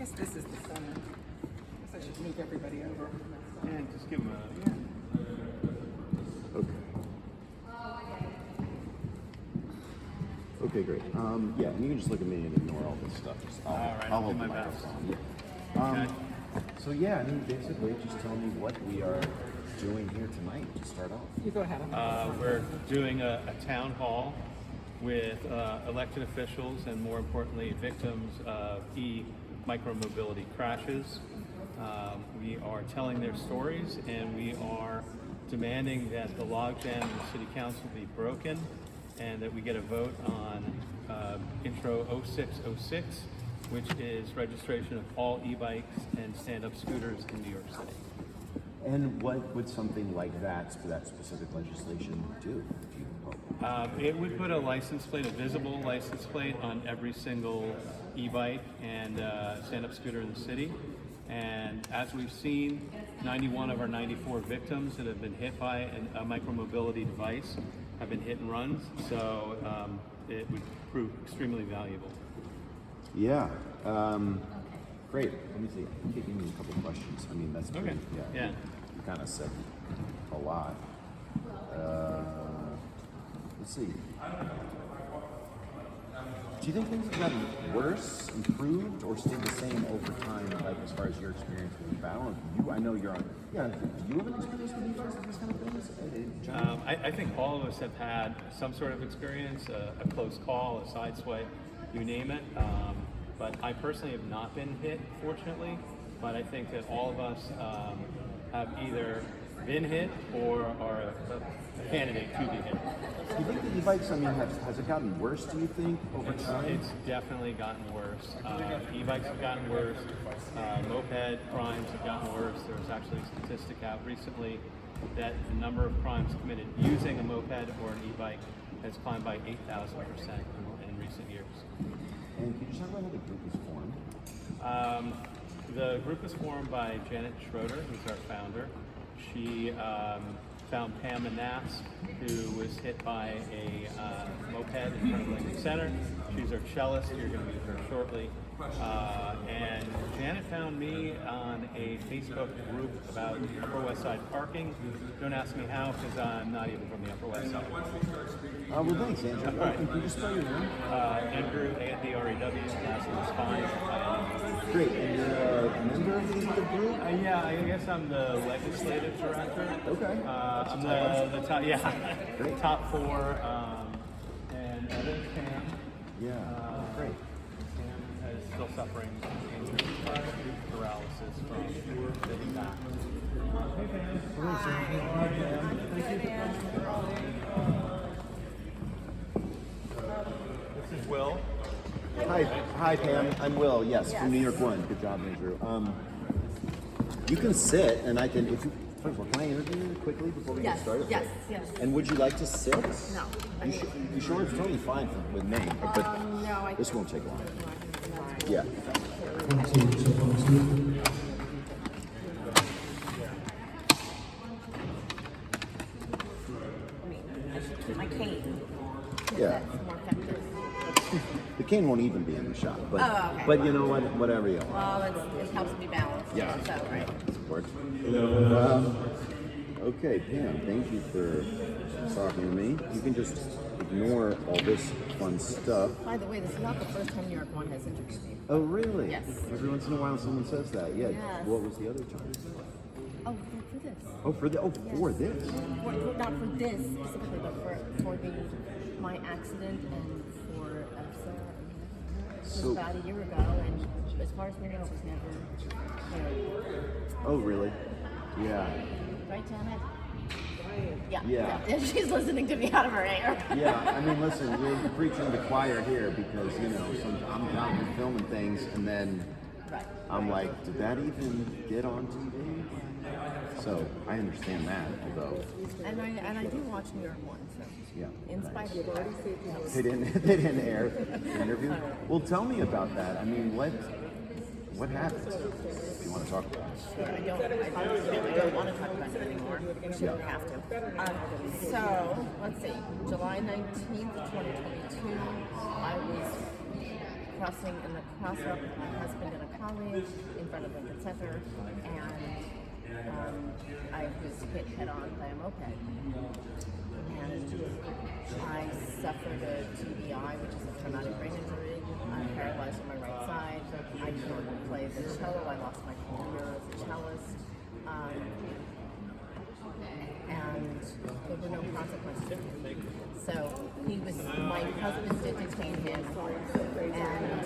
guess this is the center. I guess I should move everybody over. Yeah, just give them a... Yeah. Okay. Okay, great. Yeah, and you can just look at me and ignore all this stuff. All right, I'll do hold the my best. microphone. Yeah. Okay. So yeah, I mean, basically, just tell me what we are doing here tonight to start off. You go ahead. We're doing a town hall with elected officials and, more importantly, victims of micromobility crashes. We are telling their stories, and we are demanding that the logjam in the City Council be broken and that we get a vote on Intro 0606, which is registration of all e-bikes and stand-up scooters in New York City. And what would something like that specific legislation do? If you It would put a license plate, a visible license plate, on every single e-bike and stand-up scooter in the city. And as we've seen, 91 of our 94 victims that have been hit by a micromobility device have been hit and runs. So it would prove extremely valuable. Yeah. Great. Let me see. I'm taking you a couple questions. I mean, that's pretty, Okay. Yeah. You kind of said a lot. Let's see. Do you think things have gotten worse, improved, or stayed the same over time? Like as far as your experience with the battle, I know you're on. Yeah. Do you have an experience with these kind of things? I think all of us have had some sort of experience, a close call, a side swipe, you name it. But I personally have not been hit, fortunately. But I think that all of us have either been hit or are a candidate to be hit. Do you think the e-bikes, I mean, has it gotten worse, do you think, over time? It's definitely gotten worse. E-bikes have gotten worse. Moped crimes have gotten worse. There was actually a statistic out recently that the number of crimes committed using a moped or an e-bike has climbed by 8,000% in recent years. And can you just talk about how the group was formed? The group was formed by Janet Schroeder, who's our founder. She found Pam Manass, who was hit by a moped in front of Lincoln Center. She's our cellist. You're going to meet her shortly. And Janet found me on a Facebook group about Upper West Side parking. Don't ask me how, because I'm not even from the Upper West Side. Well, thanks, Andrew. Right. Can you just spell your name? Andrew, A-N-D-R-E-W, last name is Fine. Great. And you're a member of the group? Yeah, I guess I'm the legislative director. Okay. I'm the top, Great. top four, and there's Pam. Yeah. Great. Pam is still suffering paralysis from sitting back. Hey Pam. This is Will. Hi, Pam. I'm Will. Yes, from New York One. Good job, Andrew. You can sit, and I can. If you, first of all, can I interview you quickly before we get started? Yes. And would you like to sit? No. You sure it's totally fine with me? But No, I this won't take long. Yeah. I should keep my cane. Yeah. That's more effective. The cane won't even be in the shot, but okay. but you know what? Whatever you want. Well, it helps me balance. Yeah. So, right. Support. Okay, Pam, thank you for talking to me. You can just ignore all this fun stuff. By the way, this is not the first time New York One has interviewed me. Oh, really? Yes. Every once in a while someone says that. Yeah. Yes. What was the other time? Oh, for this. Oh, for this. Not for this specifically, but for my accident and for EFSA. It was So- about a year ago, and as far as we know, it was never. Oh, really? Yeah. Right, Janet? Yeah. Yeah. She's listening to me out of her ear. Yeah, I mean, listen, you're preaching to the choir here because, you know, I'm out here filming things and then Right. I'm like, did that even get on TV? So I understand that, although And I do watch New York One, so yeah, in spite of it. they didn't air the interview. Well, tell me about that. I mean, what happened? If you want to talk about it. I don't want to talk about it anymore. We shouldn't have to. So let's see. July 19th, 2022. I was crossing in the crosswalk with my husband and a colleague in front of Lincoln Center, and I was hit head on by a moped. And I suffered a TBI, which is a traumatic brain injury. I'm paralyzed on my right side. I can't play the cello. I lost my career as a cellist. And there were no consequences. So my husband did detain him, and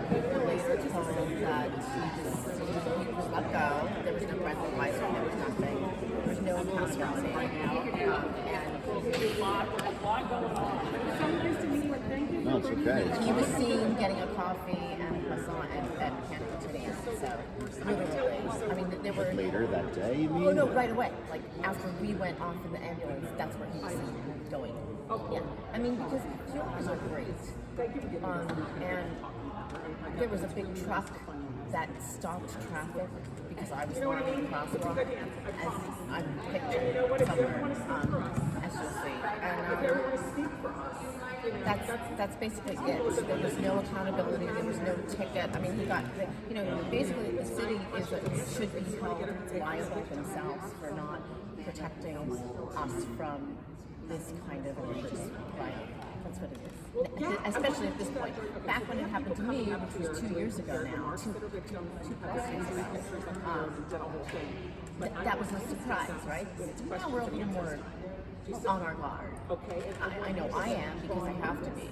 we were later told that he was let go. There was no breathalyzer, there was nothing. There was no accountability. No, it's okay. He was seen getting a coffee and a croissant at Canada. So literally, I mean, there were Later that day, you mean? Oh no, right away. Like after we went off in the ambulance, that's where he was going. Yeah, I mean because funerals are great, and there was a big truck that stopped traffic because I was on the crosswalk, as I'm pictured somewhere, as you'll see, and that's basically it. There was no accountability. There was no ticket. I mean, he got, basically the city should be held liable themselves for not protecting us from this kind of abuse. Right? That's what it is. Especially at this point. Back when it happened to me, which was 2 years ago now, two plus years ago, that was a surprise, right? Now we're a little more on our guard. I know I am because I have to be,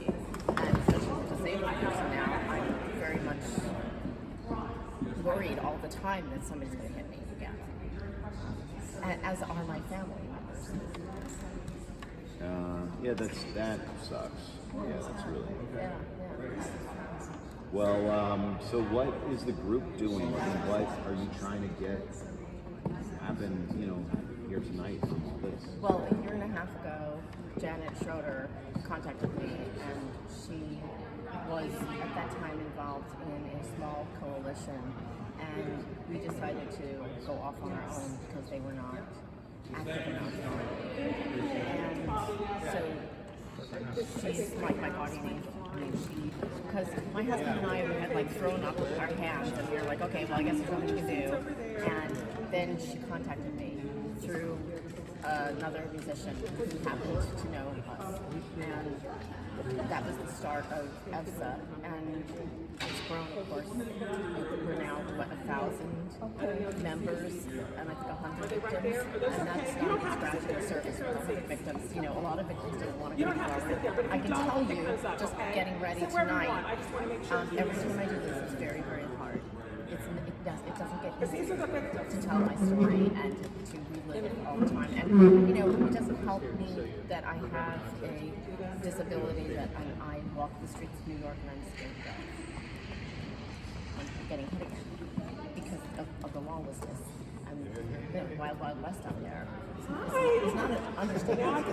and especially as a disabled person now, I'm very much worried all the time that somebody's going to hit me again, as are my family members. Yeah, that sucks. Yeah, that's really okay. Yeah. Well, so what is the group doing? And what are you trying to get happen, here tonight from all this? Well, a year and a half ago, Janet Schroeder contacted me, and she was at that time involved in a small coalition, and we decided to go off on our own because they were not active enough. And so she's like my guardian angel. I mean, because my husband and I had thrown up our hands, and we were like, okay, well, I guess there's nothing we can do. And then she contacted me through another musician who happened to know us, and that was the start of EVSA, and it's grown, of course. We're now 1,000 members and I think 100 victims, and that's not even scratching the surface with 100 victims. A lot of victims don't want to come forward. I can tell you, just getting ready tonight, every time I do this, it's very, very hard. It doesn't get easy to tell my story and to relive it all the time. And it doesn't help me that I have a disability that I walk the streets of New York and I'm scared to death. I'm getting hit again because of the lawlessness and wild, wild west out there. It's not an understatement.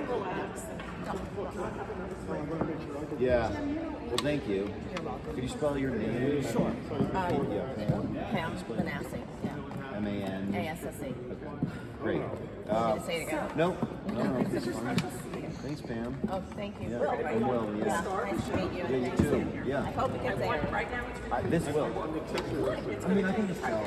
Yeah. Well, thank you. You're welcome. Could you spell your name? Sure. Pam. Pam Manassi. Yeah. M-A-N. A-S-S-E. Okay. Great. Want me to say it again? No, that's fine. Thanks, Pam. Oh, thank you. Yeah, I will, yeah. Nice to meet you. Yeah, you Thanks. too. Yeah. I hope it gets there. This will. I mean, I can just tell.